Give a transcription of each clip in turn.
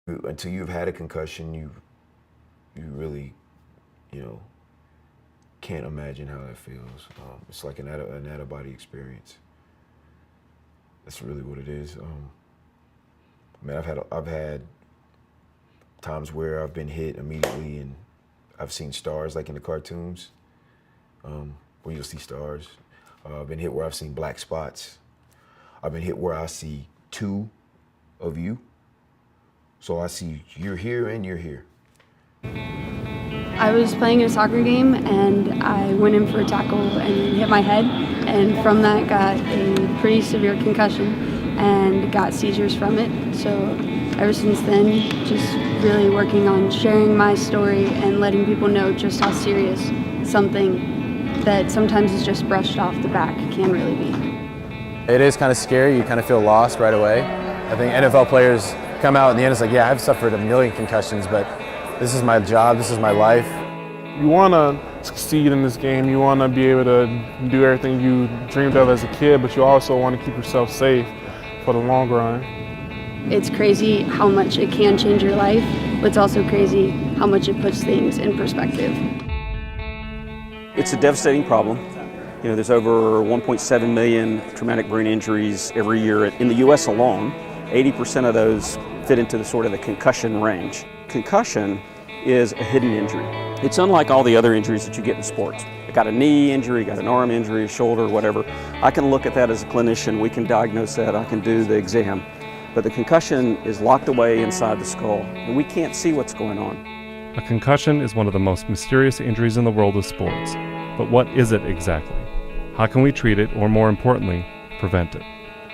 Until you've had a concussion, you really, you know, can't imagine how that feels. It's like an out-of-body experience. That's really what it is. I mean, I've had times where I've been hit immediately, and I've seen stars like in the cartoons, where you'll see stars. I've been hit where I've seen black spots. I've been hit where I see two of you. So I see you're here and you're here. I was playing a soccer game and I went in for a tackle and hit my head, and from that got a pretty severe concussion and got seizures from it. So ever since then, just really working on sharing my story and letting people know just how serious something that sometimes is just brushed off the back can really be. It is kind of scary. You kind of feel lost right away. I think NFL players come out in the end, it's like, yeah, I've suffered a million concussions, but this is my job, this is my life. You want to succeed in this game. You want to be able to do everything you dreamed of as a kid, but you also want to keep yourself safe for the long run. It's crazy how much it can change your life, but it's also crazy how much it puts things in perspective. It's a devastating problem. You know, there's over 1.7 million traumatic brain injuries every year in the U.S. alone. 80% of those fit into the sort of the concussion range. Concussion is a hidden injury. It's unlike all the other injuries that you get in sports. You got a knee injury, you got an arm injury, a shoulder, whatever. I can look at that as a clinician, we can diagnose that, I can do the exam. But the concussion is locked away inside the skull, and we can't see what's going on. A concussion is one of the most mysterious injuries in the world of sports. But what is it exactly? How can we treat it, or more importantly, prevent it?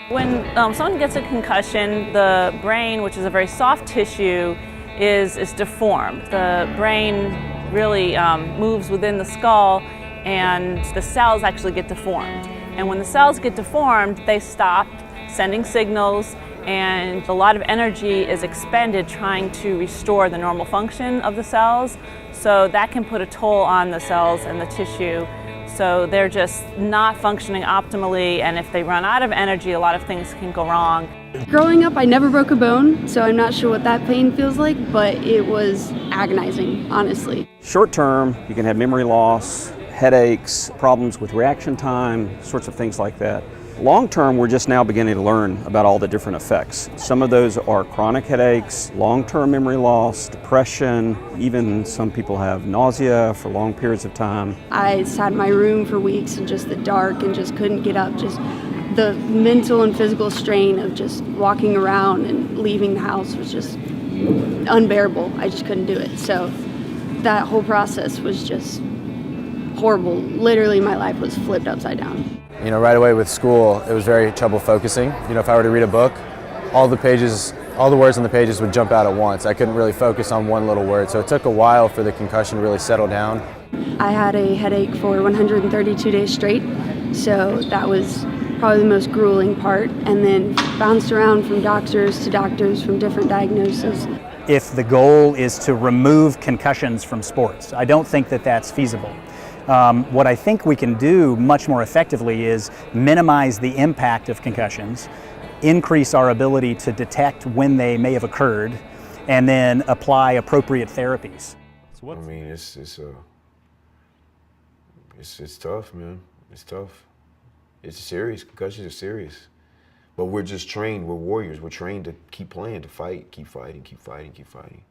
When someone gets a concussion, the brain, which is a very soft tissue, is deformed. The brain really moves within the skull, and the cells actually get deformed. And when the cells get deformed, they stop sending signals, and a lot of energy is expended trying to restore the normal function of the cells. So that can put a toll on the cells and the tissue. So they're just not functioning optimally, and if they run out of energy, a lot of things can go wrong. Growing up, I never broke a bone, so I'm not sure what that pain feels like, but it was agonizing, honestly. Short term, you can have memory loss, headaches, problems with reaction time, sorts of things like that. Long term, we're just now beginning to learn about all the different effects. Some of those are chronic headaches, long-term memory loss, depression, even some people have nausea for long periods of time. I sat in my room for weeks in just the dark and just couldn't get up. Just the mental and physical strain of just walking around and leaving the house was just unbearable. I just couldn't do it. So that whole process was just horrible. Literally, my life was flipped upside down. You know, right away with school, it was very trouble focusing. You know, if I were to read a book, all the words on the pages would jump out at once. I couldn't really focus on one little word. So it took a while for the concussion to really settle down. I had a headache for 132 days straight, so that was probably the most grueling part, and then bounced around from doctors to doctors from different diagnoses. If the goal is to remove concussions from sports, I don't think that that's feasible. What I think we can do much more effectively is minimize the impact of concussions, increase our ability to detect when they may have occurred, and then apply appropriate therapies. I mean, it's tough, man. It's tough. It's serious. Concussions are serious. But we're just trained. We're warriors. We're trained to keep playing, to fight, keep fighting, keep fighting, keep fighting.